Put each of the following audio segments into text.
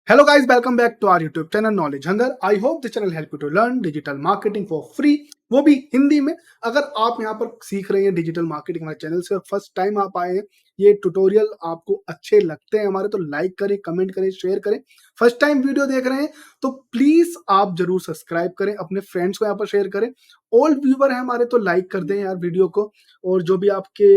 Hello guys, welcome back to our YouTube channel Knowledge Hunger. I hope this channel help you to learn digital marketing for free, वो भी हिंदी में। अगर आप यहाँ पर सीख रहे हैं डिजिटल मार्केटिंग हमारे चैनल से और फर्स्ट टाइम आप आए हैं, ये ट्यूटोरियल आपको अच्छे लगते हैं हमारे तो लाइक करें, कमेंट करें, शेयर करें। फर्स्ट टाइम वीडियो देख रहे हैं तो प्लीज आप जरूर सब्सक्राइब करें, अपने फ्रेंड्स को यहाँ पर शेयर करें। ओल्ड व्यूवर है हमारे तो लाइक कर दें यार वीडियो को। और जो भी आपके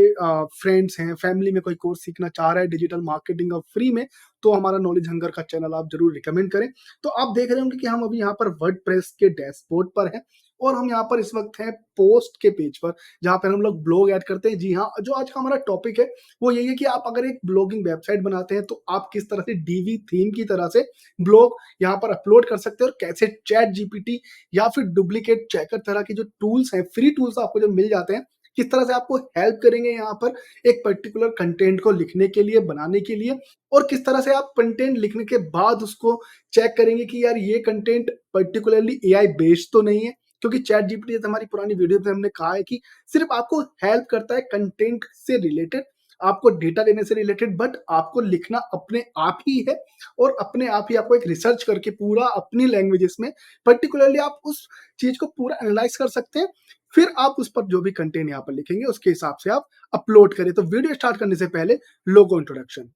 फ्रेंड्स हैं, फैमिली में कोई कोर्स सीखना चाह रहा है डिजिटल मार्केटिंग और फ्री में, तो हमारा नॉलेज हंगर का चैनल आप जरूर रिकमेंड करें। तो आप देख रहे होंगे कि हम अभी यहाँ पर वर्डप्रेस के डैशबोर्ड पर हैं और हम यहाँ पर इस वक्त हैं पोस्ट के पेज पर, जहाँ पर हम लोग ब्लॉग ऐड करते हैं। जी हाँ, जो आज का हमारा टॉपिक है वो यही है कि आप अगर एक ब्लॉगिंग वेबसाइट बनाते हैं तो आप किस तरह से डीवी थीम की तरह से ब्लॉग यहाँ पर अपलोड कर सकते हैं और कैसे चैट जीपीटी या फिर डुप्लीकेट चेकर तरह के जो टूल्स हैं, फ्री टूल्स आपको जो मिल जाते हैं, किस तरह से आपको हेल्प करेंगे यहाँ पर एक पर्टिकुलर कंटेंट को लिखने के लिए, बनाने के लिए। और किस तरह से आप कंटेंट लिखने के बाद उसको चेक करेंगे कि यार ये कंटेंट पर्टिकुलरली एआई बेस्ड तो नहीं है, क्योंकि चैट जीपीटी जैसे हमारी पुरानी वीडियो में हमने कहा है कि सिर्फ आपको हेल्प करता है कंटेंट से रिलेटेड, आपको डेटा लेने से रिलेटेड, बट आपको लिखना अपने आप ही है। और अपने आप ही आपको एक रिसर्च करके पूरा अपनी लैंग्वेजेस में पर्टिकुलरली आप उस चीज को पूरा एनालाइज कर सकते हैं। फिर आप उस पर जो भी कंटेंट यहाँ पर लिखेंगे उसके हिसाब से आप अपलोड करें। तो वीडियो स्टार्ट करने से पहले logo introduction.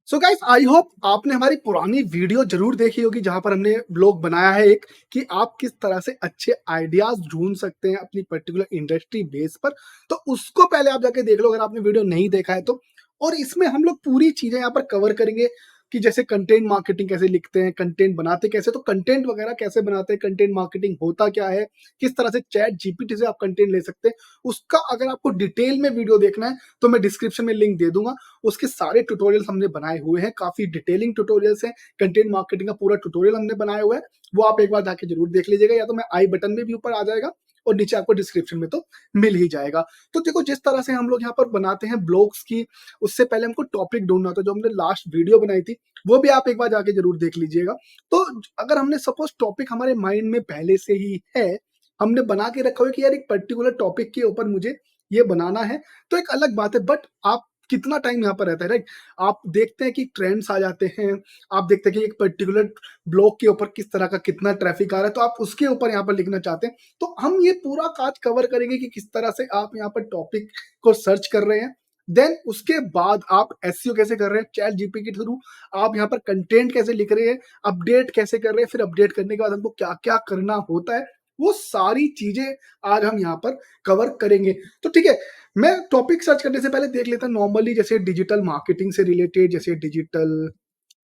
So guys, I hope आपने हमारी पुरानी वीडियो जरूर देखी होगी जहां पर हमने ब्लॉग बनाया है एक, कि आप किस तरह से अच्छे आइडियाज ढूंढ सकते हैं अपनी पर्टिकुलर इंडस्ट्री बेस पर। तो उसको पहले आप जाके देख लो अगर आपने वीडियो नहीं देखा है तो। और इसमें हम लोग पूरी चीजें यहाँ पर कवर करेंगे कि जैसे कंटेंट मार्केटिंग कैसे लिखते हैं, कंटेंट बनाते कैसे, तो कंटेंट वगैरह कैसे बनाते हैं, कंटेंट मार्केटिंग होता क्या है, किस तरह से चैट जीपीटी से आप कंटेंट ले सकते हैं। उसका अगर आपको डिटेल में वीडियो देखना है तो मैं डिस्क्रिप्शन में लिंक दे दूंगा। उसके सारे ट्यूटोरियल्स हमने बनाए हुए हैं, काफी डिटेलिंग ट्यूटोरियल्स हैं। कंटेंट मार्केटिंग का पूरा ट्यूटोरियल हमने बनाया हुआ है, वो आप एक बार जाके जरूर देख लीजिएगा, या तो मैं आई बटन में भी ऊपर आ जाएगा और नीचे आपको डिस्क्रिप्शन में तो मिल ही जाएगा। तो देखो, जिस तरह से हम लोग यहाँ पर बनाते हैं ब्लॉग्स की, उससे पहले हमको टॉपिक ढूंढना था। जो हमने लास्ट वीडियो बनाई थी वो भी आप एक बार जाके जरूर देख लीजिएगा। तो अगर हमने सपोज टॉपिक हमारे माइंड में पहले से ही है, हमने बना के रखा हुआ कि यार एक पर्टिकुलर टॉपिक के ऊपर मुझे ये बनाना है, तो एक अलग बात है। बट आप कितना टाइम यहाँ पर रहता है, राइट? आप देखते हैं कि ट्रेंड्स आ जाते हैं, आप देखते हैं कि एक पर्टिकुलर ब्लॉग के ऊपर किस तरह का कितना ट्रैफिक आ रहा है, तो आप उसके ऊपर यहाँ पर लिखना चाहते हैं। तो हम ये पूरा काज कवर करेंगे कि किस तरह से आप यहाँ पर टॉपिक को सर्च कर रहे हैं। देन उसके बाद आप एसईओ कैसे कर रहे हैं चैट जीपी के थ्रू, आप यहाँ पर कंटेंट कैसे लिख रहे हैं, अपडेट कैसे कर रहे हैं, फिर अपडेट करने के बाद हमको क्या क्या करना होता है, वो सारी चीजें आज हम यहाँ पर कवर करेंगे। तो ठीक है, मैं टॉपिक सर्च करने से पहले देख लेता हूँ नॉर्मली, जैसे डिजिटल मार्केटिंग से रिलेटेड, जैसे डिजिटल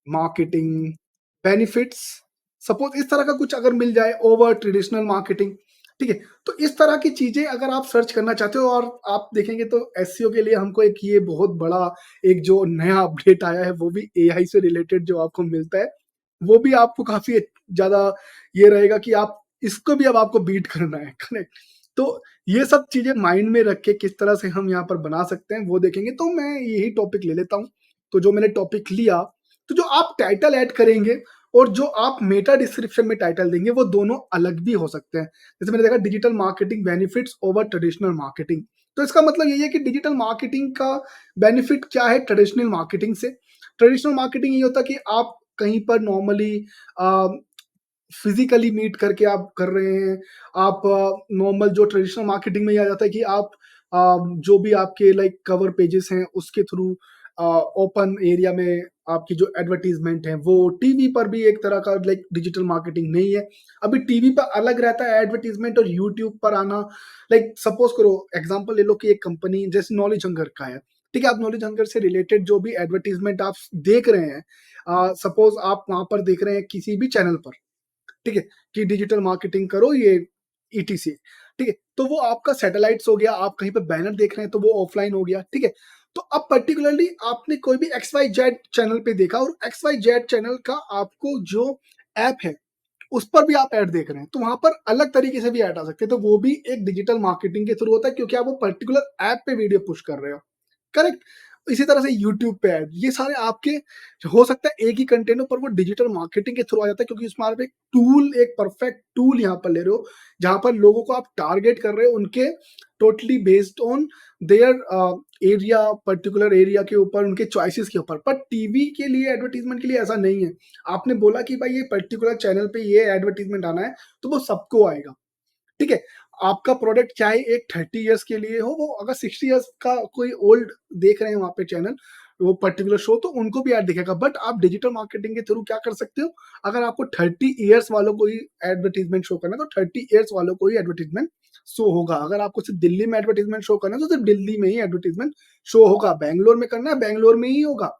मार्केटिंग बेनिफिट्स, सपोज इस तरह का कुछ अगर मिल जाए, ओवर ट्रेडिशनल मार्केटिंग। ठीक है, तो इस तरह की चीजें अगर आप सर्च करना चाहते हो, और आप देखेंगे तो एसईओ के लिए हमको एक ये बहुत बड़ा एक जो नया अपडेट आया है, वो भी एआई से रिलेटेड जो आपको मिलता है, वो भी आपको काफी ज्यादा ये रहेगा कि आप इसको भी अब आपको बीट करना है, करेक्ट? तो ये सब चीजें माइंड में रख के किस तरह से हम यहाँ पर बना सकते हैं वो देखेंगे। तो मैं यही टॉपिक ले लेता हूँ। तो जो मैंने टॉपिक लिया, तो जो आप टाइटल ऐड करेंगे और जो आप मेटा डिस्क्रिप्शन में टाइटल देंगे, वो दोनों अलग भी हो सकते हैं। जैसे मैंने देखा digital marketing benefits over traditional marketing, तो इसका मतलब यही है कि डिजिटल मार्केटिंग का बेनिफिट क्या है ट्रेडिशनल मार्केटिंग से। ट्रेडिशनल मार्केटिंग ये होता है कि आप कहीं पर नॉर्मली फिजिकली मीट करके आप कर रहे हैं। आप नॉर्मल जो ट्रेडिशनल मार्केटिंग में ये आ जाता है कि आप जो भी आपके लाइक कवर पेजेस हैं उसके थ्रू ओपन एरिया में आपकी जो एडवर्टीजमेंट है, वो टीवी पर भी एक तरह का लाइक डिजिटल मार्केटिंग नहीं है। अभी टीवी पर अलग रहता है एडवर्टीजमेंट और यूट्यूब पर आना। लाइक सपोज करो, एग्जांपल ले लो कि एक कंपनी जैसे नॉलेज हंगर का है। ठीक है, आप नॉलेज हंगर से रिलेटेड जो भी एडवर्टीजमेंट आप देख रहे हैं, सपोज आप वहां पर देख रहे हैं किसी भी चैनल पर, ठीक है, कि डिजिटल मार्केटिंग करो ये ईटीसी। ठीक है, तो वो आपका सैटेलाइट्स हो गया, आप कहीं पे बैनर देख रहे हैं तो वो ऑफलाइन हो गया। ठीक है, तो अब पर्टिकुलरली आपने कोई भी एक्स वाई जेड चैनल पे देखा और एक्स वाई जेड चैनल का आपको जो ऐप है उस पर भी आप ऐड देख रहे हैं, तो वहां पर अलग तरीके से भी ऐड आ सकते हैं। तो वो भी एक डिजिटल मार्केटिंग के थ्रू होता है, क्योंकि आप वो पर्टिकुलर ऐप पे वीडियो पुश कर रहे हो, करेक्ट? इसी तरह से यूट्यूब पे ऐड, ये सारे आपके हो सकता है एक ही कंटेंट हो, पर वो डिजिटल मार्केटिंग के थ्रू आ जाता है, क्योंकि इसमें आप एक टूल, एक परफेक्ट टूल यहाँ पर ले रहे हो, जहाँ पर लोगों को आप टारगेट कर रहे हो उनके totally based on their area, particular area के ऊपर, उनके चॉइसेस के ऊपर। पर टीवी के लिए, एडवर्टाइजमेंट के लिए ऐसा नहीं है। आपने बोला कि भाई ये पर्टिकुलर चैनल पे ये एडवर्टाइजमेंट आना है, तो वो सबको आएगा। ठीक है? आपका प्रोडक्ट चाहे एक 30 इयर्स के लिए हो, वो अगर 60 इयर्स का कोई ओल्ड देख रहे हैं वहाँ पे चैनल, वो पर्टिकुलर शो, तो उनको भी ऐड दिखेगा। बट आप डिजिटल मार्केटिंग के थ्रू क्या कर सकते हो, अगर आपको 30 इयर्स वालों को ही एडवर्टाइजमेंट शो करना है, तो 30 इयर्स वालों को ही एडवर्टाइजमेंट शो होगा। अगर आपको सिर्फ दिल्ली में एडवर्टाइजमेंट शो करना है, तो सिर्फ दिल्ली में ही एडवर्टाइजमेंट शो होगा। बैंगलोर में करना है, बैंगलोर में ही होगा।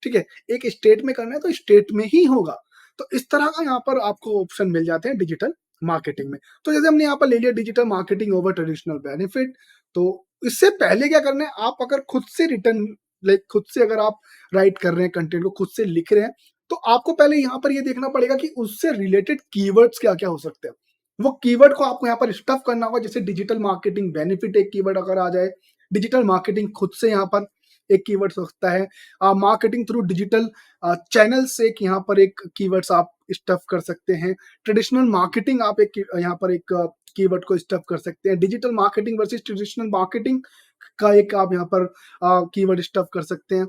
ठीक है? एक स्टेट में करना है, तो स्टेट में ही होगा। तो इस तरह का यहाँ पर आपको ऑप्शन मिल जाते हैं डिजिटल मार्केटिंग में। तो जैसे हमने यहाँ पर ले लिया digital marketing over traditional benefit, तो इससे पहले क्या करना है, आप अगर खुद से रिटर्न, लाइक खुद से अगर आप राइट कर रहे हैं, कंटेंट को खुद से लिख रहे हैं, तो आपको पहले यहाँ पर ये देखना पड़ेगा कि उससे रिलेटेड कीवर्ड्स क्या-क्या हो सकते हैं। वो कीवर्ड को आपको यहाँ पर स्टफ करना होगा। जैसे डिजिटल मार्केटिंग बेनिफिट एक कीवर्ड अगर आ जाए, डिजिटल मार्केटिंग खुद से यहाँ पर एक कीवर्ड हो सकता है। मार्केटिंग थ्रू डिजिटल चैनल से एक यहाँ पर एक कीवर्ड्स आप स्टफ कर सकते हैं। ट्रेडिशनल मार्केटिंग आप एक यहाँ पर एक कीवर्ड को स्टफ कर सकते हैं। Digital marketing versus traditional marketing का एक आप यहाँ पर कीवर्ड स्टफ कर सकते हैं।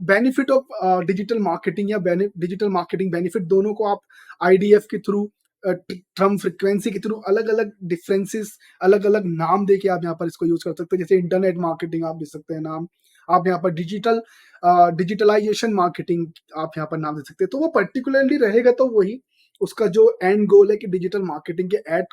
बेनिफिट ऑफ डिजिटल मार्केटिंग या डिजिटल मार्केटिंग बेनिफिट, दोनों को आप आईडीएफ के थ्रू, ट्रम फ्रीक्वेंसी के थ्रू अलग-अलग डिफरेंसेस, अलग-अलग नाम देके आप यहाँ पर इसको यूज़ कर सकते हैं। जैसे इंटरनेट मार्केटिंग आप दे सकते हैं नाम, आप यहाँ पर डिजिटलाइजेशन मार्केटिंग आप यहाँ पर नाम दे सकते हैं। तो वो पर्टिकुलरली रहेगा, तो वही उसका जो एंड गोल है कि डिजिटल मार्केटिंग के ऐड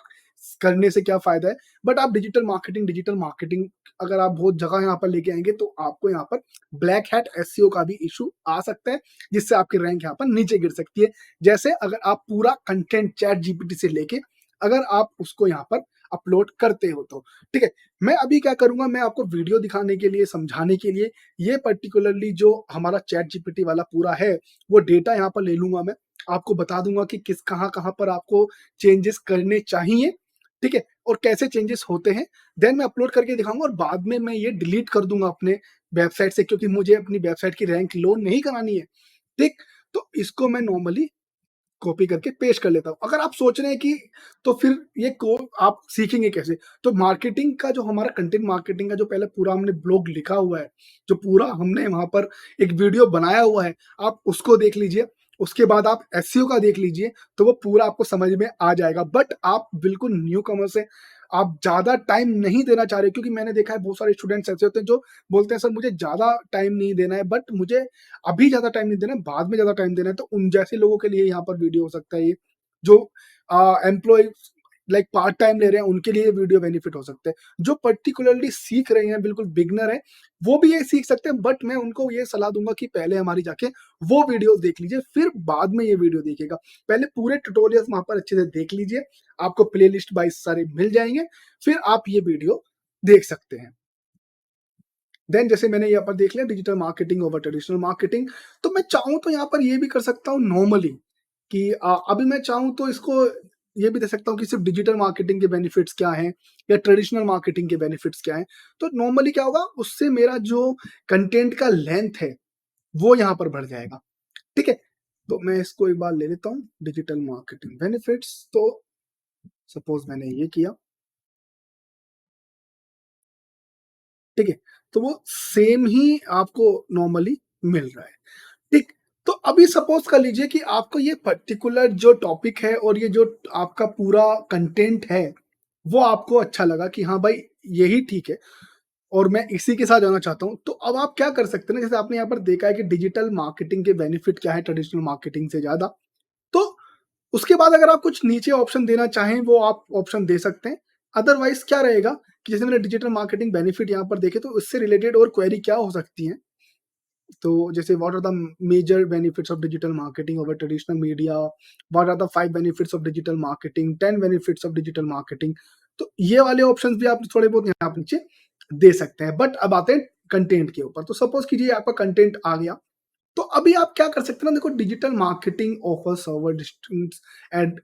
करने से क्या फ़ायदा है। बट आप डिजिटल मार्केटिंग अगर आप बहुत जगह यहाँ पर लेके आएँगे, तो आपको यहाँ पर ब्लैक हैट एसईओ का भी इश्यू आ सकता है, जिससे आपकी रैंक यहाँ पर नीचे गिर सकती है। जैसे अगर आप पूरा कंटेंट चैट जीपीटी से लेके अगर आप उसको यहाँ पर अपलोड करते हो तो। ठीक है? मैं अभी क्या करूँगा, मैं आपको वीडियो दिखाने के लिए, समझाने के लिए, ये पर्टिकुलरली जो हमारा चैट जीपीटी वाला पूरा है, वो डेटा यहाँ पर ले लूँगा मैं। आपको बता दूँगा कि किस कहाँ-कहाँ पर आपको चेंजेस करने चाहिए, ठीक है? और कैसे चेंजेस होते हैं। देन मैं अपलोड करके दिखाऊँगा, और बाद में मैं ये डिलीट कर दूँगा अपने वेबसाइट से, क्योंकि मुझे अपनी वेबसाइट की रैंक लो नहीं करानी है, ठीक? तो इसको मैं नॉर्मली कॉपी करके पेस्ट कर लेता हूँ। अगर आप सोच रहे हैं कि तो फिर ये को आप सीखेंगे कैसे? तो मार्केटिंग का जो हमारा कंटेंट मार्केटिंग का जो पहले पूरा हमने ब्लॉग लिखा हुआ है, जो पूरा हमने वहाँ पर एक वीडियो बनाया हुआ है, आप उसको देख लीजिए। उसके बाद आप एसईओ का देख लीजिए, तो वो पूरा आपको समझ में आ जाएगा। बट आप बिल्कुल न्यू कमर्स हैं, आप ज़्यादा टाइम नहीं देना चाह रहे, क्योंकि मैंने देखा है बहुत सारे स्टूडेंट्स ऐसे होते हैं जो बोलते हैं, सर मुझे ज़्यादा टाइम नहीं देना है, बट मुझे अभी ज़्यादा टाइम नहीं देना है, बाद में ज़्यादा टाइम देना है। तो उन जैसे लोगों के लिए यहाँ पर वीडियो हो सकता है ये, जो एम्प्लॉयी लाइक पार्ट टाइम ले रहे हैं, उनके लिए ये वीडियो बेनिफिट हो सकता है। जो पर्टिकुलरली सीख रहे हैं, बिल्कुल बिगिनर हैं, वो भी ये सीख सकते हैं, बट मैं उनको ये सलाह दूँगा कि पहले हमारी जाके वो वीडियोज़ देख लीजिए, फिर बाद में ये वीडियो देखिएगा। पहले पूरे ट्यूटोरियल्स वहाँ पर अच्छे से देख लीजिए, आपको प्लेलिस्ट वाइज़ सारे मिल जाएँगे, फिर आप ये वीडियो देख सकते हैं। देन जैसे मैंने यहाँ पर देख लिया digital marketing over traditional marketing, तो मैं चाहूँ तो यहाँ पर ये भी कर सकता हूँ नॉर्मली कि अभी मैं चाहूँ तो इसको ये भी दे सकता हूँ कि सिर्फ डिजिटल मार्केटिंग के बेनिफिट्स क्या हैं या ट्रेडिशनल मार्केटिंग के बेनिफिट्स क्या हैं। तो नॉर्मली क्या होगा, उससे मेरा जो कंटेंट का लेंथ है, वो यहाँ पर बढ़ जाएगा। ठीक है? तो मैं इसको एक बार ले लेता हूँ, डिजिटल मार्केटिंग बेनिफिट्स। तो सपोज़ मैंने ये किया, ठीक है? तो वो सेम ही आपको नॉर्मली मिल रहा है। ठीक, तो अभी सपोज़ कर लीजिए कि आपको ये पर्टिकुलर जो टॉपिक है और ये जो आपका पूरा कंटेंट है, वो आपको अच्छा लगा कि हाँ भाई, यही ठीक है और मैं इसी के साथ जाना चाहता हूँ। तो अब आप क्या कर सकते हैं ना, जैसे आपने यहाँ पर देखा है कि डिजिटल मार्केटिंग के बेनिफिट क्या है ट्रेडिशनल मार्केटिंग से ज़्यादा। तो उसके बाद अगर आप कुछ नीचे ऑप्शन देना चाहें, वो आप ऑप्शन दे सकते हैं। अदरवाइज़ क्या रहेगा कि जैसे मैंने डिजिटल मार्केटिंग बेनिफिट यहाँ पर देखे, तो उससे रिलेटेड और क्वेरी क्या हो सकती है। तो जैसे what are the major benefits of digital marketing over traditional media, what are the 5 benefits of digital marketing, 10 benefits of digital marketing. तो ये वाले ऑप्शंस भी आप थोड़े बहुत यहाँ पे नीचे दे सकते हैं। बट अब आते हैं कंटेंट के ऊपर। तो सपोज कीजिए आपका कंटेंट आ गया, तो अभी आप क्या कर सकते हैं ना, देखो digital marketing offers over distance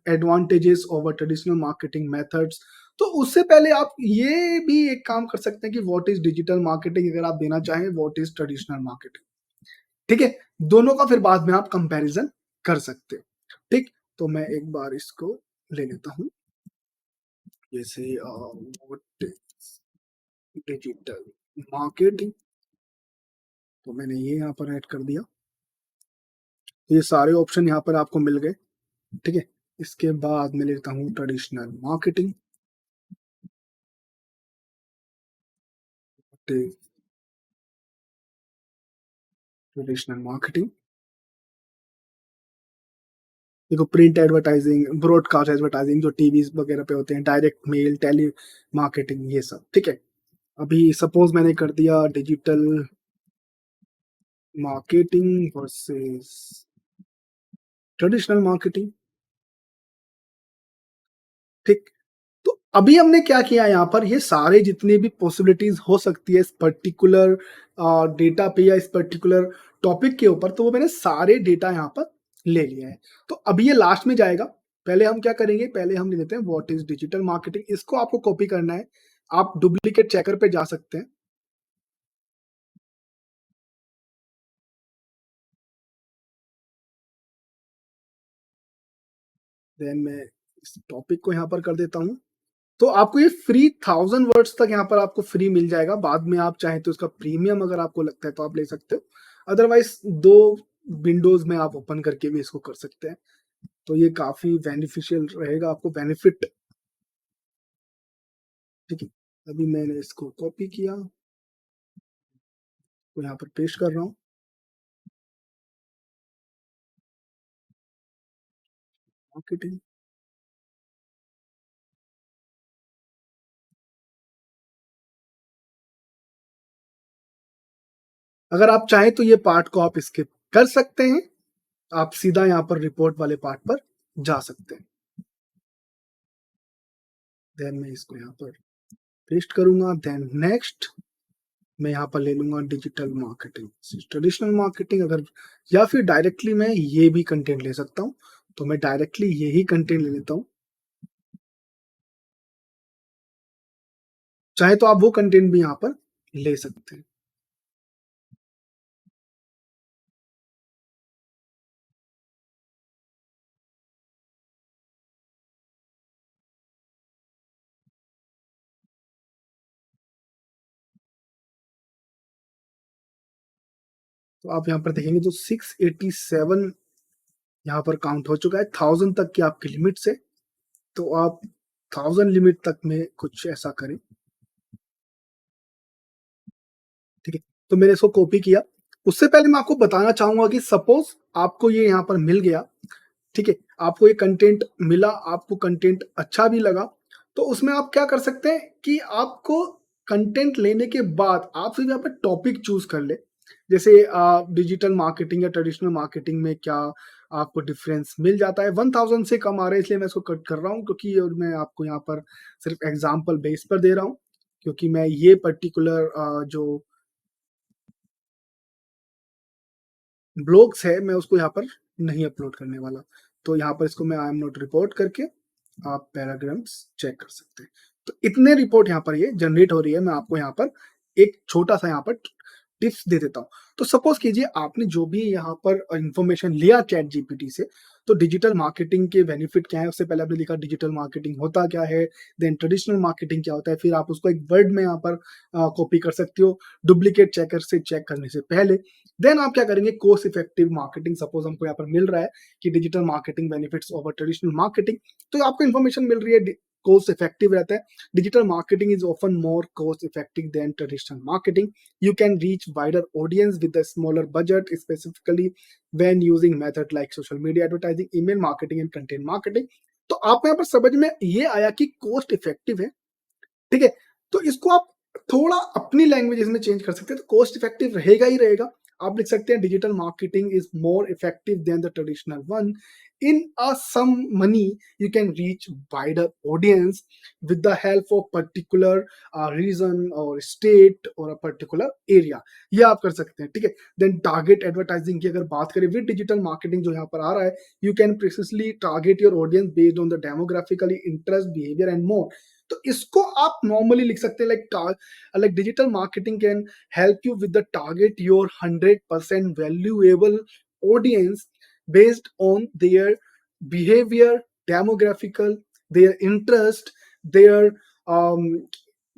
advantages over traditional marketing methods. तो उससे पहले आप ये भी एक काम कर सकते हैं कि व्हाट इज़ डिजिटल मार्केटिंग अगर आप देना चाहें, व्हाट इज़ ट्रेडिशनल मार्केटिंग, ठीक है? दोनों का फिर बाद में आप कंपैरिज़न कर सकते हो, ठीक? तो मैं एक बार इसको ले लेता हूँ, जैसे व्हाट इज़ डिजिटल मार्केटिंग, तो मैंने ये यहाँ पर ऐड कर दिया। तो ये सारे ऑप्शन यहाँ पर आपको मिल गए, ठीक है? इसके बाद मैं लेता हूँ ट्रेडिशनल मार्केटिंग, ट्रेडिशनल मार्केटिंग, देखो प्रिंट एडवर्टाइजिंग, ब्रॉडकास्ट एडवर्टाइजिंग जो टीवी वगैरह पे होते हैं, डायरेक्ट मेल, टेली मार्केटिंग, ये सब, ठीक है? अभी सपोज मैंने कर दिया digital marketing versus traditional marketing, ठीक? तो अभी हमने क्या किया यहाँ पर, ये सारे जितने भी पॉसिबिलिटीज हो सकती है इस पर्टिकुलर डेटा पे या इस पर्टिकुलर टॉपिक के ऊपर, तो वो मैंने सारे डेटा यहाँ पर ले लिया है। तो अभी ये लास्ट में जाएगा। पहले हम क्या करेंगे, पहले हम ले लेते हैं व्हाट इज डिजिटल मार्केटिंग, इसको आपको कॉपी करना है। आप डुप्लीकेट चेकर पे जा सकते हैं। देन मैं इस टॉपिक को यहाँ पर कर देता हूँ। तो आपको ये फ्री 1000 वर्ड्स तक यहाँ पर आपको फ्री मिल जाएगा। बाद में आप चाहें तो इसका प्रीमियम अगर आपको लगता है तो आप ले सकते हो, अदरवाइज दो विंडोज में आप ओपन करके भी इसको कर सकते हैं। तो ये काफी बेनिफिशियल रहेगा, आपको बेनिफिट, ठीक है? अभी मैंने इसको कॉपी किया, तो यहाँ पर पेस्ट कर रहा हूँ, मार्केटिंग। अगर आप चाहें तो ये पार्ट को आप स्किप कर सकते हैं, आप सीधा यहाँ पर रिपोर्ट वाले पार्ट पर जा सकते हैं। देन मैं इसको यहाँ पर पेस्ट करूंगा, देन नेक्स्ट मैं यहाँ पर ले लूंगा डिजिटल मार्केटिंग, ट्रेडिशनल मार्केटिंग। अगर या फिर डायरेक्टली मैं ये भी कंटेंट ले सकता हूँ, तो मैं डायरेक्टली यही कंटेंट ले लेता हूँ। चाहे तो आप वो कंटेंट भी यहाँ पर ले सकते हैं। तो आप यहाँ पर देखेंगे तो 687 यहाँ पर काउंट हो चुका है, 1000 तक की आपकी लिमिट से। तो आप 1000 लिमिट तक में कुछ ऐसा करें, ठीक है? तो मैंने इसको कॉपी किया। उससे पहले मैं आपको बताना चाहूंगा कि सपोज आपको ये यहाँ पर मिल गया, ठीक है? आपको ये कंटेंट मिला, आपको कंटेंट अच्छा भी लगा, तो उसमें आप क्या कर सकते हैं कि आपको कंटेंट लेने के बाद आप सिर्फ यहाँ पर टॉपिक चूज कर ले। जैसे डिजिटल मार्केटिंग या ट्रेडिशनल मार्केटिंग में क्या आपको डिफरेंस मिल जाता है। 1000 से कम आ रहा है इसलिए मैं इसको कट कर रहा हूँ, क्योंकि और मैं आपको यहाँ पर सिर्फ एग्जाम्पल बेस पर दे रहा हूँ, क्योंकि मैं ये पर्टिकुलर जो ब्लॉग्स है मैं उसको यहाँ पर नहीं अपलोड करने वाला। तो यहाँ पर इसको मैं आई एम नॉट रिपोर्ट करके आप पैराग्राम्स चेक कर सकते हैं। तो इतने रिपोर्ट यहाँ पर ये जनरेट हो रही है। मैं आपको यहाँ पर एक छोटा सा यहाँ पर टिप्स दे देता हूँ। तो सपोज कीजिए आपने जो भी यहाँ पर इंफॉर्मेशन लिया चैट जीपीटी से, तो डिजिटल मार्केटिंग के बेनिफिट क्या है, उससे पहले आपने लिखा डिजिटल मार्केटिंग होता क्या है, देन ट्रेडिशनल मार्केटिंग क्या होता है, फिर आप उसको एक वर्ड में यहाँ पर कॉपी कर सकते हो डुप्लीकेट चेकर से चेक करने से पहले। देन आप क्या करेंगे, कोस्ट इफेक्टिव मार्केटिंग। सपोज हमको यहाँ पर मिल रहा है कि digital marketing benefits over traditional marketing, तो आपको इन्फॉर्मेशन मिल रही है कोस्ट इफेक्टिव रहता है। Digital marketing is often more cost effective than traditional marketing. You can reach wider audience with a smaller budget, specifically when using method like social media advertising, email marketing and content marketing. तो आप यहाँ पर समझ में ये आया कि coast effective है, ठीक है? तो इसको आप थोड़ा अपनी लैंग्वेज में चेंज कर सकते हैं, तो कोस्ट इफेक्टिव रहेगा ही रहेगा। आप लिख सकते हैं digital marketing is more effective than the traditional one. In a sum money you can reach wider audience with the help of particular region और स्टेट और अ पर्टिकुलर एरिया। ये आप कर सकते हैं, ठीक है? देन टारगेट एडवर्टाइजिंग की अगर बात करें विद डिजिटल मार्केटिंग जो यहाँ पर आ रहा है, you can precisely target your audience based on the demographically interest behaviour and more. तो इसको आप नॉर्मली लिख सकते हैं like digital marketing can help you with the target your 100% valuable audience based on their behavior, demographical, their interest, their um,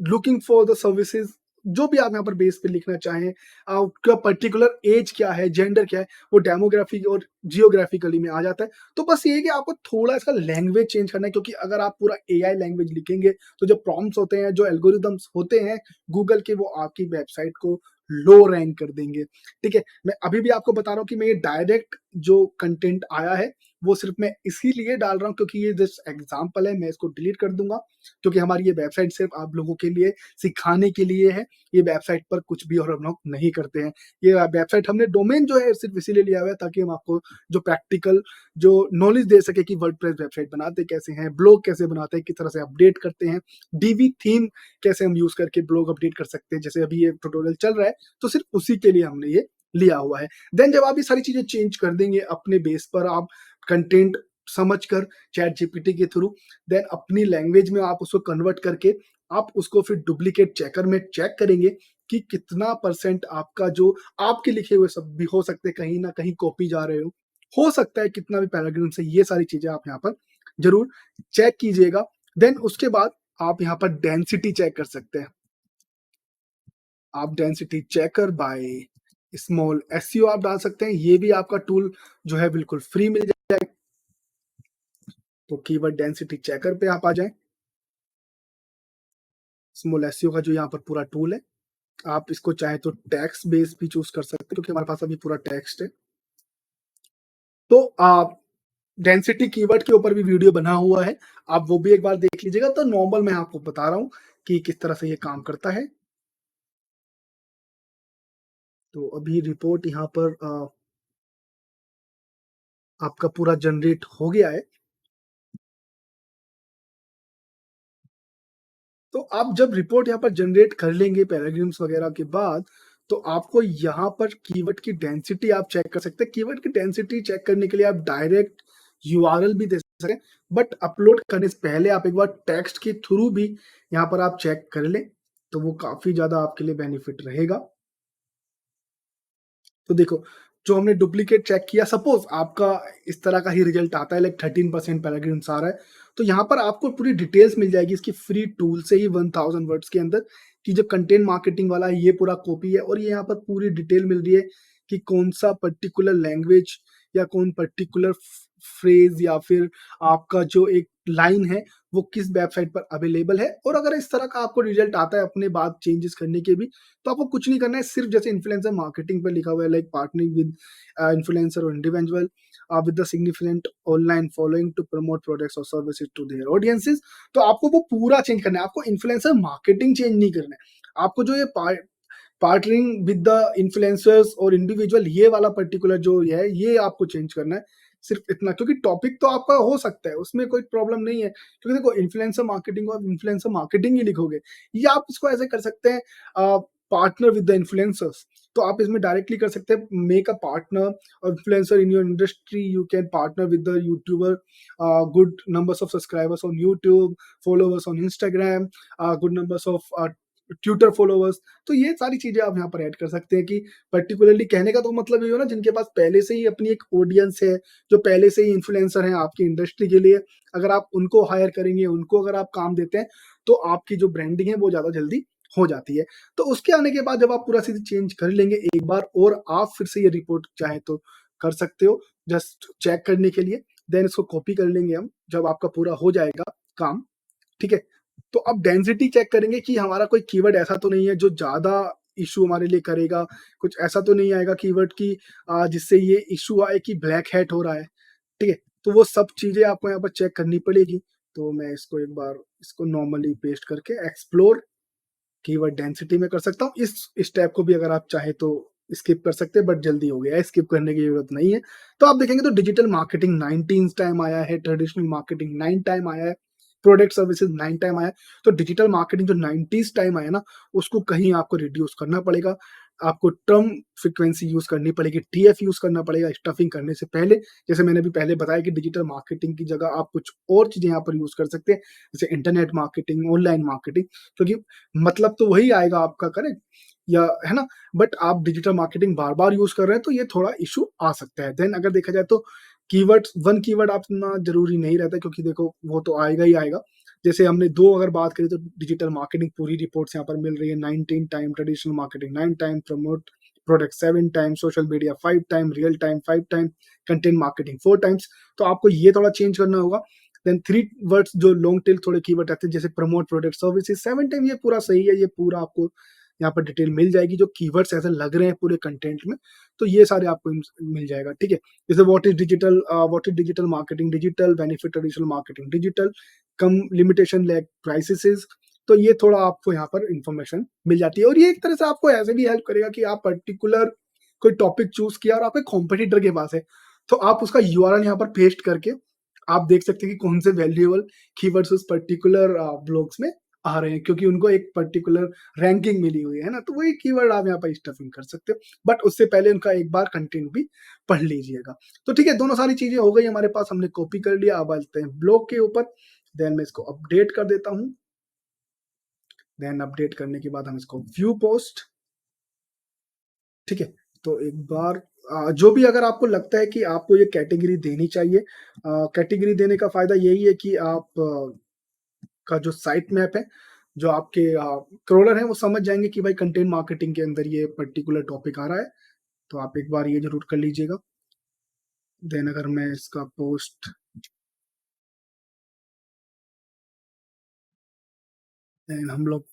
looking for the services, जो भी आप यहाँ पर बेस पे लिखना चाहें, आपका पर्टिकुलर एज क्या है, जेंडर क्या है, वो डेमोग्राफी और जियोग्राफिकली में आ जाता है। तो बस ये है कि आपको थोड़ा इसका लैंग्वेज चेंज करना है, क्योंकि अगर आप पूरा एआई लैंग्वेज लिखेंगे तो जो प्रॉम्प्ट्स होते हैं, जो एल्गोरिदम्स होते हैं गूगल के, वो आपकी वेबसाइट को लो रैंक कर देंगे। ठीक है, मैं अभी भी आपको बता रहा हूँ कि मैं ये डायरेक्ट जो कंटेंट आया है वो सिर्फ मैं इसीलिए डाल रहा हूँ क्योंकि ये जस्ट एग्जाम्पल है। मैं इसको डिलीट कर दूंगा क्योंकि हमारी ये वेबसाइट सिर्फ आप लोगों के लिए सिखाने के लिए है। ये वेबसाइट पर कुछ भी और हम लोग नहीं करते हैं। ये वेबसाइट हमने डोमेन जो है सिर्फ इसीलिए लिया हुआ है ताकि हम आपको जो प्रैक्टिकल जो नॉलेज दे सके कि वर्डप्रेस वेबसाइट बनाते कैसे हैं, ब्लॉग कैसे बनाते हैं, किस तरह से अपडेट करते हैं, डीवी थीम कैसे हम यूज करके ब्लॉग अपडेट कर सकते हैं, जैसे अभी ये ट्यूटोरियल चल रहा है तो सिर्फ उसी के लिए हमने ये लिया हुआ है। देन जब आप ये सारी चीजें चेंज कर देंगे अपने बेस पर, आप कंटेंट समझकर चैट जीपीटी के थ्रू, देन अपनी लैंग्वेज में आप उसको कन्वर्ट करके आप उसको फिर डुप्लीकेट चेकर में चेक करेंगे कि कितना परसेंट आपका जो आपके लिखे हुए सब भी हो सकते हैं कहीं ना कहीं कॉपी जा रहे हो सकता है कितना भी पैराग्राफ से। ये सारी चीजें आप यहाँ पर जरूर चेक कीजिएगा। देन उसके बाद आप यहाँ पर डेंसिटी चेक कर सकते हैं। आप density checker by small SEO आप डाल सकते हैं। ये भी आपका टूल जो है बिल्कुल फ्री मिल जाएगा। तो कीवर्ड डेंसिटी चेकर पे आप आ जाएं। स्मॉल एसईओ का जो यहाँ पर पूरा टूल है, आप इसको चाहे तो टैक्स बेस भी चूज कर सकते हैं क्योंकि हमारे पास अभी पूरा टेक्स्ट है। तो आप डेंसिटी कीवर्ड के ऊपर भी वीडियो बना हुआ है, आप वो भी एक बार देख लीजिएगा। तो नॉर्मल मैं आपको बता रहा हूँ कि किस तरह से ये काम करता है। तो अभी रिपोर्ट यहाँ पर आपका पूरा जनरेट हो गया है। तो आप जब रिपोर्ट यहाँ पर जनरेट कर लेंगे पैराग्राफ्स वगैरह के बाद, तो आपको यहाँ पर कीवर्ड की डेंसिटी आप चेक कर सकते हैं। कीवर्ड की डेंसिटी चेक करने के लिए आप डायरेक्ट यूआरएल भी दे सकते हैं, बट अपलोड करने से पहले आप एक बार टेक्स्ट के थ्रू भी यहाँ पर आप चेक कर लें, तो वो काफी ज्यादा आपके लिए बेनिफिट रहेगा। तो देखो, जो हमने डुप्लीकेट चेक किया, सपोज आपका इस तरह का ही रिजल्ट आता है, लाइक 13% पैराग्राफ्स आ रहा है, तो यहाँ पर आपको पूरी डिटेल्स मिल जाएगी इसकी फ्री टूल से ही 1000 वर्ड्स के अंदर, कि जो कंटेंट मार्केटिंग वाला है ये पूरा कॉपी है, और ये यहाँ पर पूरी डिटेल मिल रही है कि कौन सा पर्टिकुलर लैंग्वेज या कौन पर्टिकुलर फ्रेज या फिर आपका जो एक लाइन है वो किस वेबसाइट पर अवेलेबल है। और अगर इस तरह का आपको रिजल्ट आता है अपने बाद चेंजेस करने के भी, तो आपको कुछ नहीं करना है, सिर्फ जैसे इन्फ्लुएंसर मार्केटिंग पर लिखा हुआ है like partnering with influencer or individual with the significant online following to promote products or services to their audiences, तो आपको वो पूरा चेंज करना है। आपको इन्फ्लुएंसर मार्केटिंग चेंज नहीं करना है, आपको जो ये पार्टनरिंग विद द इन्फ्लुएंसर्स और इंडिविजुअल ये वाला पर्टिकुलर जो है ये आपको चेंज करना है, सिर्फ इतना। क्योंकि टॉपिक तो आपका हो सकता है, उसमें कोई प्रॉब्लम नहीं है, क्योंकि देखो इन्फ्लुएंसर मार्केटिंग और इन्फ्लुएंसर मार्केटिंग ही लिखोगे, या आप इसको ऐसे कर सकते हैं पार्टनर विद द इन्फ्लुएंसर्स, तो आप इसमें डायरेक्टली कर सकते हैं मेक अ पार्टनर और influencer in your industry, you can partner with the YouTuber, good numbers of subscribers on YouTube, followers on Instagram, good numbers of Twitter followers. तो ये सारी चीजें आप यहाँ पर ऐड कर सकते हैं कि पर्टिकुलरली कहने का तो मतलब ये हो ना, जिनके पास पहले से ही अपनी एक ऑडियंस है, जो पहले से ही इन्फ्लुएंसर हैं आपकी इंडस्ट्री के लिए, अगर आप उनको हायर करेंगे, उनको अगर आप काम देते हैं, तो आपकी जो ब्रांडिंग है वो ज्यादा जल्दी हो जाती है। तो उसके आने के बाद जब आप पूरा चीज चेंज कर लेंगे एक बार, और आप फिर से ये रिपोर्ट चाहे तो कर सकते हो जस्ट चेक करने के लिए। देन इसको कॉपी कर लेंगे हम जब आपका पूरा हो जाएगा काम। ठीक है, तो अब डेंसिटी चेक करेंगे कि हमारा कोई कीवर्ड ऐसा तो नहीं है जो ज्यादा इशू हमारे लिए करेगा, कुछ ऐसा तो नहीं आएगा कीवर्ड की जिससे ये इशू आए कि ब्लैक हैट हो रहा है। ठीक है, तो वो सब चीजें आपको यहाँ पर चेक करनी पड़ेगी। तो मैं इसको एक बार इसको नॉर्मली पेस्ट करके एक्सप्लोर कीवर्ड डेंसिटी में कर सकता हूँ। इस स्टेप को भी अगर आप चाहे तो स्किप कर सकते हैं, बट जल्दी हो गया है, स्किप करने की जरूरत नहीं है। तो आप देखेंगे तो डिजिटल मार्केटिंग 19 टाइम आया है, ट्रेडिशनल मार्केटिंग 9 टाइम आया है, प्रोडक्ट सर्विसेज 9 टाइम आया है। तो डिजिटल मार्केटिंग जो 90s टाइम आया ना, उसको कहीं आपको रिड्यूस करना पड़ेगा। आपको टर्म फ्रीक्वेंसी यूज़ करनी पड़ेगी, टीएफ यूज़ करना पड़ेगा स्टफिंग करने से पहले। जैसे मैंने अभी पहले बताया कि डिजिटल मार्केटिंग की जगह आप कुछ और चीज़ें यहाँ पर यूज़ कर सकते हैं, जैसे इंटरनेट मार्केटिंग, ऑनलाइन मार्केटिंग, क्योंकि मतलब तो वही आएगा आपका, करेक्ट? या है ना? बट आप डिजिटल मार्केटिंग बार-बार यूज़ कर रहे हैं, तो ये थोड़ा इश्यू आ सकता है। देन अगर देखा जाए तो कीवर्ड्स, 1 कीवर्ड अपना ज़रूरी नहीं रहता, क्योंकि देखो वो तो आएगा ही आएगा। जैसे हमने 2 अगर बात करें तो डिजिटल मार्केटिंग पूरी रिपोर्ट्स यहाँ पर मिल रही है, 19 time traditional marketing, 9 time promote product, 7 time social media, 5 time real time, 5 time content marketing, 4 times. तो आपको ये थोड़ा चेंज करना होगा। देन 3 वर्ड्स जो लॉन्ग टेल थोड़े कीवर्ड रहते हैं, जैसे प्रमोट प्रोडक्ट सर्विसेज, 7 टाइम, ये पूरा सही है, ये पूरा आपको यहाँ पर डिटेल मिल जाएगी, जो कीवर्ड्स ऐसे लग रहे हैं पूरे कंटेंट में, तो ये सारे आपको मिल जाएगा, ठीक है? जैसे what is digital marketing, digital benefit traditional marketing, digital come limitation like crisis. तो ये थोड़ा आपको यहाँ पर इंफॉर्मेशन मिल जाती है, और ये एक तरह से आपको ऐसे भी हेल्प करेगा कि आप पर्टिकुलर कोई टॉपिक चूज किया और आपके कॉम्पिटिटर के पास है, तो आप उसका यूआरएल यहाँ पर पेस्ट करके आप देख सकते हैं कि कौन से वैल्यूएबल कीवर्ड्स उस पर्टिकुलर ब्लॉग्स में आ रहे हैं, क्योंकि उनको एक पर्टिकुलर रैंकिंग मिली हुई है ना, तो वही कीवर्ड आप यहाँ पर स्टफिंग कर सकते हो, बट उससे पहले उनका एक बार कंटेंट भी पढ़ लीजिएगा। तो ठीक है, दोनों सारी चीजें हो गई हमारे पास, हमने कॉपी कर लिया, अब आते हैं ब्लॉग के ऊपर। देन मैं इसको अपडेट कर देता हूँ। देन अपडेट करने के बाद हम इसको व्यू पोस्ट, ठीक है? तो एक बार जो भी अगर आपको लगता है कि आपको ये कैटेगरी देनी चाहिए, कैटेगरी देने का फायदा यही है कि आप का जो साइट मैप है, जो आपके क्रॉलर है, वो समझ जाएंगे कि भाई कंटेंट मार्केटिंग के अंदर ये पर्टिकुलर टॉपिक आ रहा है, तो आप एक बार ये जरूर कर लीजिएगा। देन अगर मैं इसका पोस्ट, देन हम लोग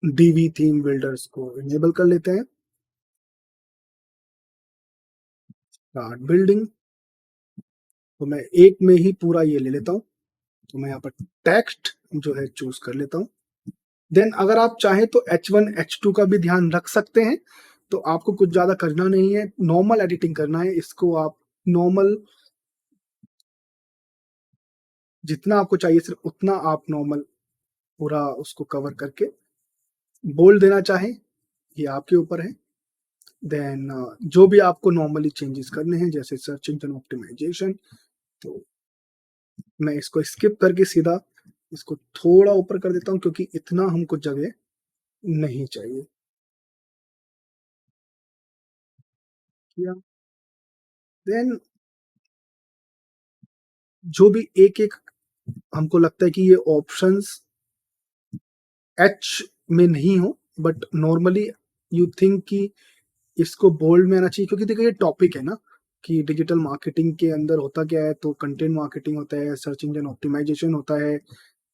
डीवी थीम बिल्डर्स को इनेबल कर लेते हैं, स्टार्ट बिल्डिंग। तो मैं एक में ही पूरा ये ले लेता हूँ, तो मैं यहाँ पर टेक्स्ट जो है चूज कर लेता हूँ। देन अगर आप चाहें तो H1 H2 का भी ध्यान रख सकते हैं, तो आपको कुछ ज्यादा करना नहीं है, नॉर्मल एडिटिंग करना है इसको, आप नॉर्मल जितना आपको चाहिए सिर्फ उतना आप नॉर्मल पूरा उसको कवर करके बोल्ड देना चाहें, ये आपके ऊपर है। देन जो भी आपको नॉर्मली चेंजेस करने हैं, जैसे सर्च इंजन ऑप्टिमाइजेशन, तो मैं इसको स्किप करके सीधा इसको थोड़ा ऊपर कर देता हूँ, क्योंकि इतना हमको जगह नहीं चाहिए। किया। देन जो भी एक एक हमको लगता है कि ये ऑप्शंस एच में नहीं हो, बट नॉर्मली यू थिंक कि इसको बोल्ड में आना चाहिए, क्योंकि देखो ये टॉपिक है ना कि डिजिटल मार्केटिंग के अंदर होता क्या है, तो कंटेंट मार्केटिंग होता है, सर्च इंजन ऑप्टिमाइजेशन होता है,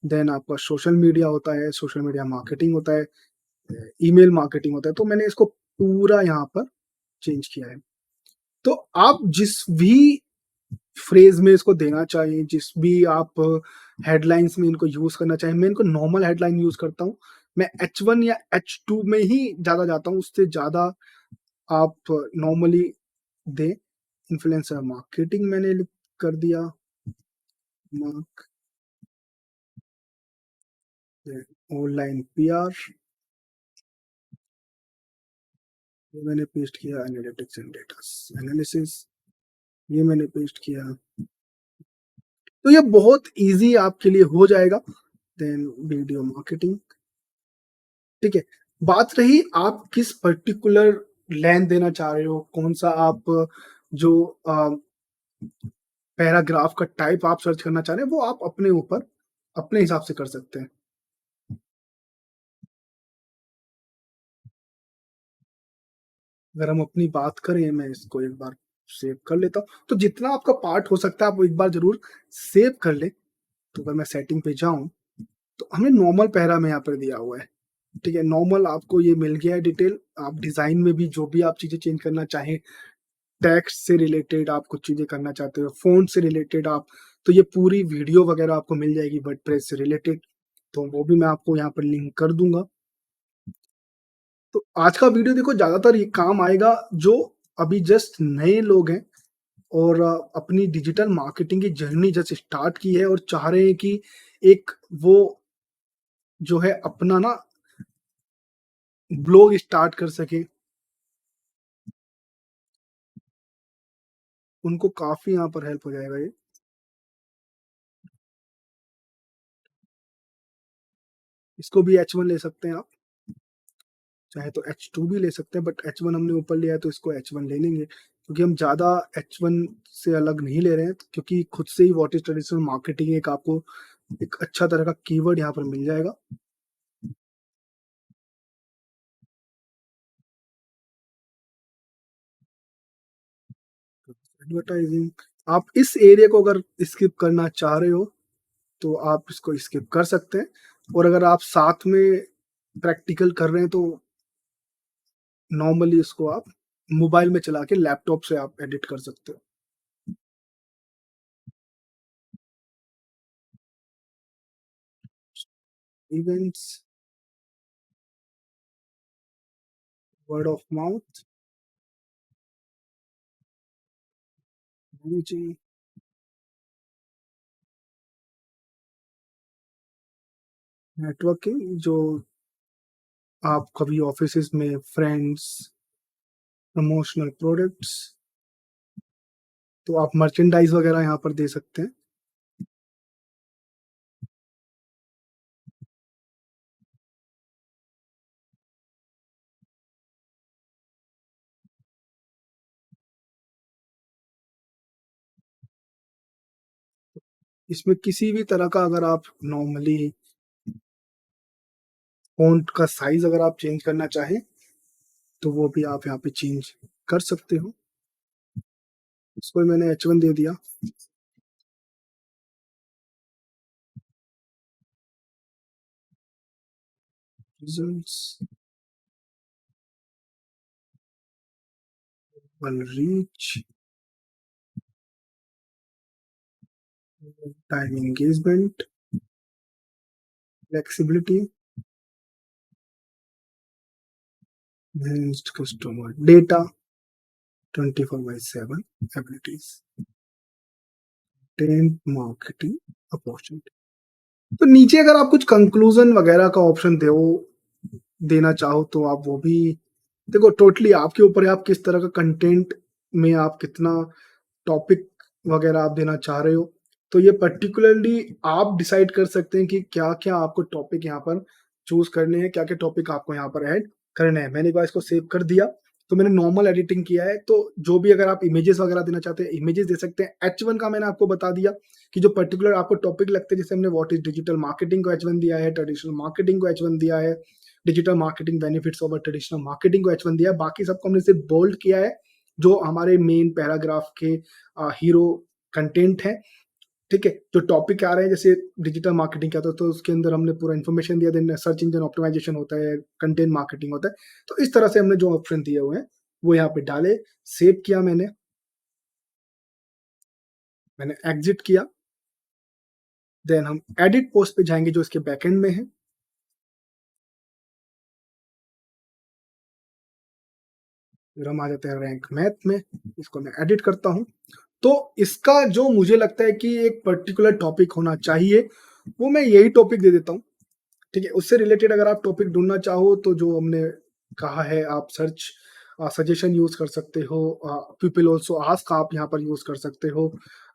देन आपका सोशल मीडिया होता है, सोशल मीडिया मार्केटिंग होता है, ईमेल मार्केटिंग होता है, तो मैंने इसको पूरा यहाँ पर चेंज किया है। तो आप जिस भी फ्रेज में इसको देना चाहिए, जिस भी आप हेडलाइंस में इनको यूज करना चाहिए, मैं इनको नॉर्मल हेडलाइन यूज करता हूँ, मैं H1 या H2 में ही ज्यादा जाता हूँ, उससे ज्यादा आप नॉर्मली दें। इन्फ्लुएंसर मार्केटिंग मैंने कर दिया, मार्क ऑनलाइन पीआर ये मैंने पेस्ट किया, एनालिटिक्स एंड डेटा एनालिसिस ये मैंने पेस्ट किया, तो ये बहुत इजी आपके लिए हो जाएगा। देन वीडियो मार्केटिंग, ठीक है? बात रही आप किस पर्टिकुलर लेन देना चाह रहे हो, कौन सा आप जो पैराग्राफ का टाइप आप सर्च करना चाह रहे हैं, वो आप अपने ऊपर अपने हिसाब से कर सकते हैं। अगर हम अपनी बात करें, मैं इसको एक बार सेव कर लेता हूँ, तो जितना आपका पार्ट हो सकता है आप वो एक बार जरूर सेव कर ले। तो अगर मैं सेटिंग पे जाऊं, तो हमें नॉर्मल पैरा में यहाँ पर दिया हुआ है, ठीक है? नॉर्मल आपको ये मिल गया है डिटेल, आप डिजाइन में भी जो भी आप चीजें चेंज करना चाहें, टेक्स्ट से रिलेटेड आप कुछ चीजें करना चाहते हो, फ़ॉन्ट से रिलेटेड आप, तो ये पूरी वीडियो वगैरह आपको मिल जाएगी वर्डप्रेस से रिलेटेड, तो वो भी मैं आपको यहाँ पर लिंक कर दूंगा। तो आज का वीडियो देखो ज्यादातर ये काम आएगा जो अभी जस्ट नए लोग हैं, और अपनी डिजिटल मार्केटिंग की जर्नी जस्ट स्टार्ट की है, और चाह रहे हैं कि एक वो जो है अपना ना ब्लॉग स्टार्ट कर सके, उनको काफ़ी यहाँ पर हेल्प हो जाएगा ये। इसको भी H1 ले सकते हैं आप, चाहे तो H2 भी ले सकते हैं, बट H1 हमने ऊपर लिया है तो इसको H1 ले लेंगे, क्योंकि हम ज़्यादा H1 से अलग नहीं ले रहे हैं, क्योंकि खुद से ही व्हाट इज ट्रेडिशनल मार्केटिंग एक आपको एक अच्छा तरह का कीवर्ड यहाँ पर मिल जाएगा। एडवर्टाइजिंग, आप इस एरिया को अगर स्किप करना चाह रहे हो तो आप इसको स्किप कर सकते हैं, और अगर आप साथ में प्रैक्टिकल कर रहे हैं तो नॉर्मली इसको आप मोबाइल में चला के लैपटॉप से आप एडिट कर सकते हो। Events, word of mouth, managing, networking, जो आप कभी ऑफिस में फ्रेंड्स, प्रमोशनल प्रोडक्ट्स, तो आप मर्चेंडाइज वगैरह यहाँ पर दे सकते हैं। इसमें किसी भी तरह का अगर आप नॉर्मली फ़ॉन्ट का साइज अगर आप चेंज करना चाहें तो वो भी आप यहाँ पे चेंज कर सकते हो। इसको मैंने H1 दे दिया। Results, reach, time engagement, flexibility, managed customer data, 24/7 abilities, tent marketing opportunity. तो नीचे अगर आप कुछ कंक्लूजन वगैरह का ऑप्शन दो देना चाहो तो आप वो भी, देखो टोटली आपके ऊपर है, आप किस तरह का कंटेंट में आप कितना टॉपिक वगैरह आप देना चाह रहे हो, तो ये पर्टिकुलरली आप डिसाइड कर सकते हैं कि क्या क्या आपको टॉपिक यहाँ पर चूज करने हैं, क्या क्या टॉपिक आपको यहाँ पर ऐड करने हैं। मैंने एक बार इसको सेव कर दिया, तो मैंने नॉर्मल एडिटिंग किया है, तो जो भी अगर आप इमेजेस वगैरह देना चाहते हैं इमेजेस दे सकते हैं। H1 का मैंने आपको बता दिया कि जो पर्टिकुलर आपको टॉपिक लगते हैं, जैसे हमने व्हाट इज डिजिटल मार्केटिंग को H1 दिया है, ट्रेडिशनल मार्केटिंग को H1 दिया है, digital marketing benefits over traditional marketing को H1 दिया है, बाकी सबको हमने सिर्फ बोल्ड किया है जो हमारे मेन पैराग्राफ के हीरो कंटेंट है। ठीक है, जो टॉपिक आ रहे हैं जैसे डिजिटल मार्केटिंग क्या होता है तो उसके अंदर हमने पूरा इन्फॉर्मेशन दिया, देन सर्च इंजन ऑप्टिमाइजेशन होता है, कंटेंट मार्केटिंग होता है। तो इस तरह से हमने जो ऑप्शन दिए हुए हैं वो यहाँ पे डाले, सेव किया मैंने, मैंने एग्जिट किया, देन हम एडिट पोस्ट पे जाएंगे जो इसके बैकएंड में है। फिर हम आ जाते हैं रैंक मैथ में, इसको मैं एडिट करता हूँ। तो इसका जो मुझे लगता है कि एक पर्टिकुलर टॉपिक होना चाहिए वो मैं यही टॉपिक दे देता हूँ। ठीक है, उससे रिलेटेड अगर आप टॉपिक ढूंढना चाहो तो जो हमने कहा है आप सर्च सजेशन यूज कर सकते हो, पीपल ऑल्सो आस्क आप यहाँ पर यूज कर सकते हो,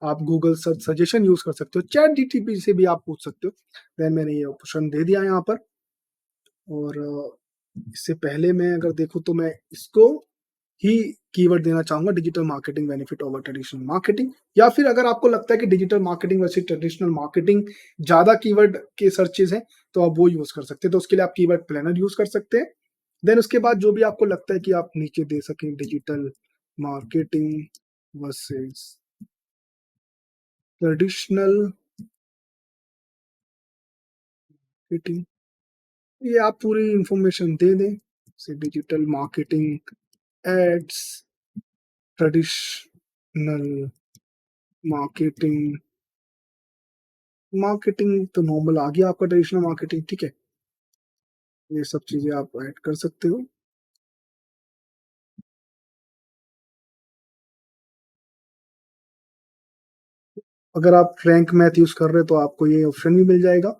आप गूगल सर्च सजेशन यूज कर सकते हो, चैट जीटीपी से भी आप पूछ सकते हो। देन मैंने ये ऑप्शन दे दिया यहाँ पर, और इससे पहले मैं अगर देखूँ तो मैं इसको ही कीवर्ड देना चाहूंगा, digital marketing benefit over traditional marketing. या फिर अगर आपको लगता है कि digital marketing versus traditional marketing ज्यादा कीवर्ड के सर्चेज हैं तो आप वो यूज कर सकते हैं, तो उसके लिए आप कीवर्ड प्लानर यूज कर सकते हैं। देन उसके बाद जो भी आपको लगता है कि आप नीचे दे सकें, digital marketing versus traditional marketing, ये आप पूरी इंफॉर्मेशन दे दें, जैसे digital marketing ads, traditional marketing, marketing तो नॉर्मल आ गया आपका ट्रेडिशनल मार्केटिंग। ठीक है, ये सब चीजें आप ऐड कर सकते हो। अगर आप रैंक मैथ यूज कर रहे हो तो आपको ये ऑप्शन भी मिल जाएगा।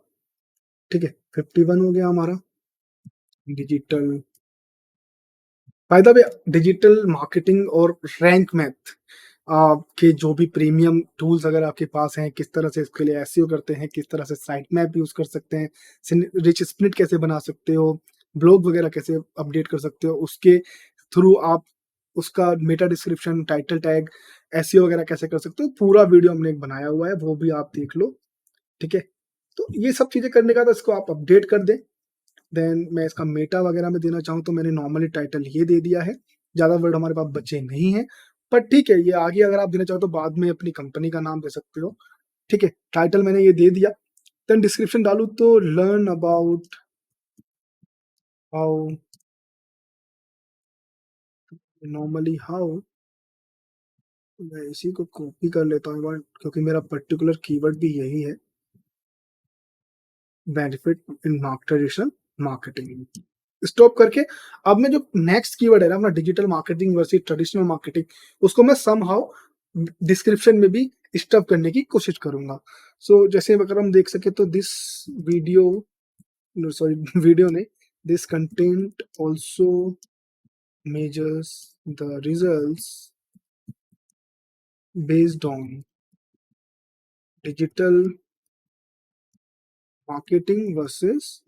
ठीक है, 51 हो गया हमारा। Digital, by the way, digital marketing और रैंक मैथ आपके जो भी प्रीमियम टूल्स अगर आपके पास हैं, किस तरह से इसके लिए एसईओ करते हैं, किस तरह से साइट मैप यूज़ कर सकते हैं, रिच स्प्लिट कैसे बना सकते हो, ब्लॉग वगैरह कैसे अपडेट कर सकते हो, उसके थ्रू आप उसका Meta description, title tag, SEO वगैरह कैसे कर सकते हो, पूरा वीडियो हमने एक बनाया हुआ है, वो भी आप देख लो, ठीक है? तो ये सब चीज़ें करने के बाद इसको आप अपडेट कर दें। देन मैं इसका मेटा वगैरह में देना चाहूँ तो मैंने नॉर्मली टाइटल ये दे दिया है, ज़्यादा वर्ड हमारे पास बचे नहीं हैं, पर ठीक है, ये आगे अगर आप देना चाहो तो बाद में अपनी कंपनी का नाम दे सकते हो, ठीक है? टाइटल मैंने ये दे दिया, देन डिस्क्रिप्शन डालूँ तो learn about how normally how मैं इसी को कॉपी कर लेता हूँ एक बार क्योंकि मेरा पर्टिकुलर कीवर्ड भी यही है, benefit in traditional marketing. Stop करके अब मैं जो नेक्स्ट कीवर्ड है ना अपना digital marketing versus traditional marketing, उसको मैं समहाउ डिस्क्रिप्शन में भी स्टफ करने की कोशिश करूंगा। सो जैसे अगर हम देख सके तो दिस वीडियो, सॉरी वीडियो नहीं, this content also measures the results based on digital marketing versus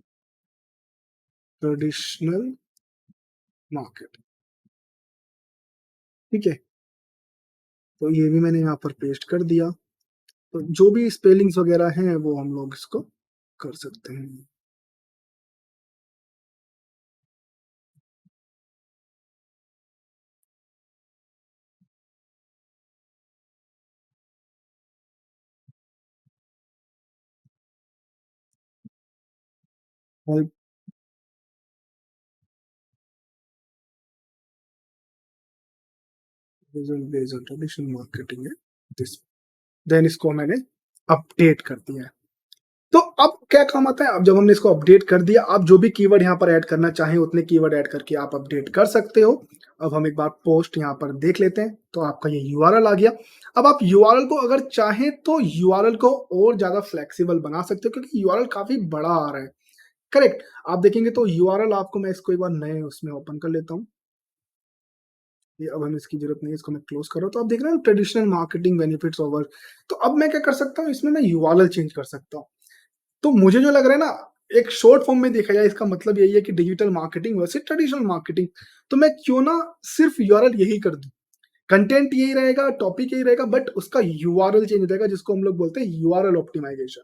traditional market, ठीक है? तो ये भी मैंने यहाँ पर पेस्ट कर दिया। तो जो भी स्पेलिंग्स वगैरह हैं वो हम लोग इसको कर सकते हैं। Help result based on traditional marketing है दिस, देन इसको मैंने अपडेट कर दिया है। तो अब क्या काम आता है, अब जब हमने इसको अपडेट कर दिया, आप जो भी कीवर्ड यहाँ पर ऐड करना चाहें उतने कीवर्ड ऐड करके आप अपडेट कर सकते हो। अब हम एक बार पोस्ट यहाँ पर देख लेते हैं, तो आपका ये यूआरएल आ गया। अब आप यूआरएल को अगर चाहें तो यूआरएल को और ज्यादा फ्लेक्सिबल बना सकते हो क्योंकि यूआरएल काफी बड़ा आ रहा है, करेक्ट? आप देखेंगे तो यूआरएल आपको, मैं इसको एक बार नए उसमें ओपन कर लेता हूँ, ये अब हमें इसकी जरूरत नहीं है, इसको मैं क्लोज कर रहा हूँ। तो आप देख रहे हैं ट्रेडिशनल मार्केटिंग बेनिफिट्स ओवर, तो अब मैं क्या कर सकता हूँ, इसमें मैं यूआरएल चेंज कर सकता हूँ। तो मुझे जो लग रहा है ना, एक शॉर्ट फॉर्म में देखा जाए इसका मतलब यही है कि digital marketing versus traditional marketing, तो मैं क्यों ना सिर्फ यूआरएल यही कर दूं, कंटेंट यही रहेगा, टॉपिक यही रहेगा, बट उसका यूआरएल चेंज हो जाएगा जिसको हम लोग बोलते हैं यूआरएल ऑप्टिमाइजेशन,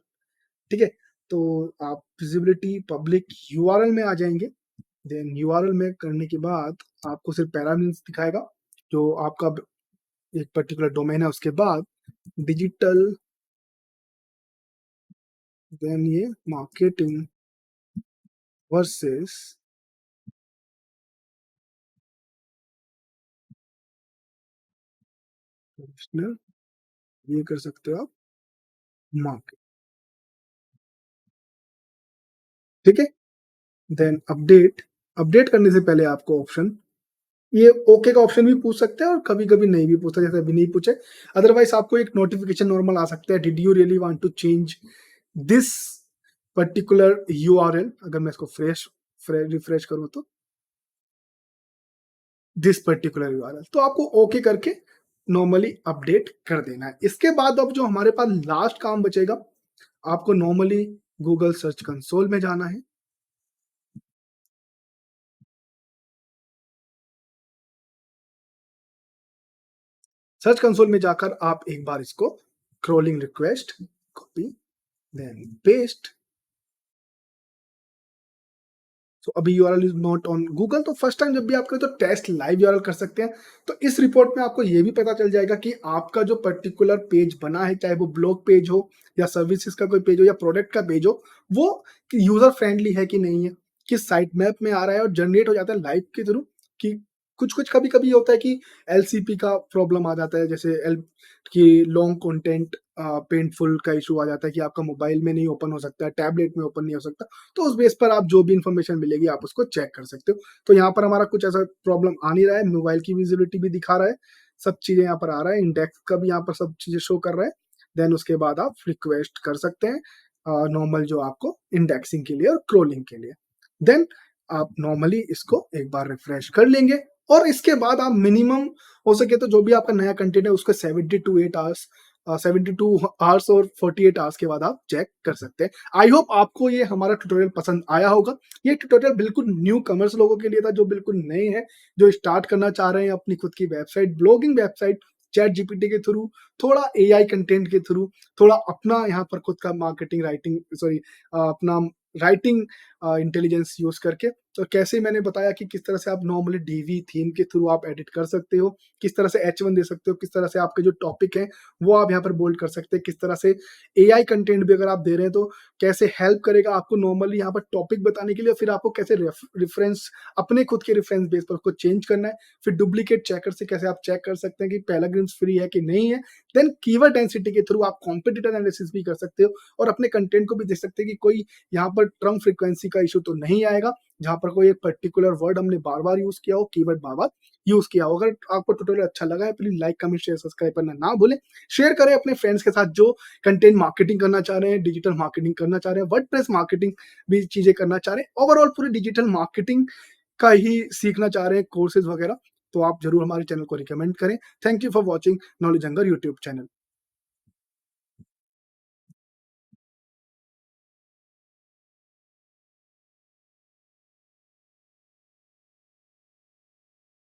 ठीक है? तो आप विजिबिलिटी पब्लिक यूआरएल में आ जाएंगे, देन यूआरएल में करने के बाद आपको सिर्फ पैरामीटर्स दिखाएगा जो आपका एक पर्टिकुलर डोमेन है, उसके बाद डिजिटल, देन ये मार्केटिंग वर्सेस ट्रेडिशनल, ये कर सकते हो आप मार्केट, ठीक है? देन अपडेट, अपडेट करने से पहले आपको ऑप्शन, ये ओके का ऑप्शन भी पूछ सकते हैं और कभी कभी नहीं भी पूछता, जैसे अभी नहीं पूछे। अदरवाइज आपको एक नोटिफिकेशन नॉर्मल आ सकता है, did you really want to change this particular URL, अगर मैं इसको फ्रेश रिफ्रेश करूं तो दिस पर्टिकुलर यूआरएल, तो आपको ओके करके नॉर्मली अपडेट कर देना है। इसके बाद अब जो हमारे पास लास्ट काम बचेगा, आपको नॉर्मली गूगल सर्च कंसोल में जाना है। सर्च कंसोल में जाकर आप एक बार इसको crawling request copy then paste, so अभी URL is not on Google, तो फर्स्ट टाइम जब भी आप करें तो टेस्ट लाइव यूआरएल कर सकते हैं। तो इस रिपोर्ट में आपको ये भी पता चल जाएगा कि आपका जो पर्टिकुलर पेज बना है, चाहे वो ब्लॉग पेज हो या सर्विसेज का कोई पेज हो या प्रोडक्ट का पेज हो, वो यूजर फ्रेंडली है कि नहीं है, किस साइट मैप में आ रहा है, और जनरेट हो जाता है लाइव के थ्रू। कि कुछ कुछ कभी कभी होता है कि एलसीपी का प्रॉब्लम आ जाता है, जैसे एल कि लॉन्ग कंटेंट पेनफुल का इशू आ जाता है कि आपका मोबाइल में नहीं ओपन हो सकता है, टैबलेट में ओपन नहीं हो सकता, तो उस बेस पर आप जो भी इंफॉर्मेशन मिलेगी आप उसको चेक कर सकते हो। तो यहाँ पर हमारा कुछ ऐसा प्रॉब्लम आ नहीं रहा है, मोबाइल की विजिबिलिटी भी दिखा रहा है, सब चीजें यहाँ पर आ रहा है, इंडेक्स का भी यहाँ पर सब चीजें शो कर रहा है। देन उसके बाद आप रिक्वेस्ट कर सकते हैं नॉर्मल जो आपको इंडेक्सिंग के लिए और क्रोलिंग के लिए। देन आप नॉर्मली इसको एक बार रिफ्रेश कर लेंगे और इसके बाद आप मिनिमम हो सके तो जो भी आपका नया कंटेंट है उसको 72 आवर्स और 48 आवर्स के बाद आप चेक कर सकते हैं। आई होप आपको ये हमारा ट्यूटोरियल पसंद आया होगा। ये ट्यूटोरियल बिल्कुल न्यू कमर्स लोगों के लिए था, जो बिल्कुल नए हैं, जो स्टार्ट करना चाह रहे हैं अपनी खुद की website, blogging website, chat GPT के थ्रू, थोड़ा एआई कंटेंट के थ्रू, थोड़ा अपना यहाँ पर खुद का मार्केटिंग राइटिंग सॉरी अपना राइटिंग इंटेलिजेंस यूज करके। तो कैसे मैंने बताया कि किस तरह से आप नॉर्मली डीवी थीम के थ्रू आप एडिट कर सकते हो, किस तरह से H1 दे सकते हो, किस तरह से आपके जो टॉपिक है वो आप यहाँ पर बोल्ड कर सकते हैं, किस तरह से एआई कंटेंट भी अगर आप दे रहे हैं तो कैसे हेल्प करेगा आपको नॉर्मली यहाँ पर टॉपिक बताने के लिए, फिर आपको कैसे रेफरेंस अपने खुद के रेफरेंस बेस पर उसको चेंज करना है, फिर डुप्लीकेट चेकर से कैसे आप चेक कर सकते हैं कि पैराग्राफ्स फ्री है कि नहीं है। देन कीवर्ड डेंसिटी के थ्रू आप कॉम्पिटिटर एनालिसिस भी कर सकते हो और अपने कंटेंट को भी देख सकते हैं कि कोई यहाँ पर टर्म फ्रीक्वेंसी का इशू तो नहीं आएगा, जहाँ पर कोई एक पर्टिकुलर वर्ड हमने बार-बार यूज़ किया हो, कीवर्ड बार-बार यूज़ किया हो। अगर आपको ट्यूटोरियल अच्छा लगा है, please like, comment, share, subscribe करना ना भूलें। शेयर करें अपने फ्रेंड्स के साथ जो कंटेंट मार्केटिंग करना चाह रहे हैं, डिजिटल मार्केटिंग करना चाह रहे हैं, वर्डप्रेस मार्केटिंग भी चीज़ें करना चाह रहे हैं, ओवरऑल पूरी डिजिटल मार्केटिंग का ही सीखना चाह रहे हैं, कोर्सेज़ वगैरह, तो आप ज़रूर हमारे चैनल को रिकमेंड करें। Thank you for watching knowledge hunger YouTube channel.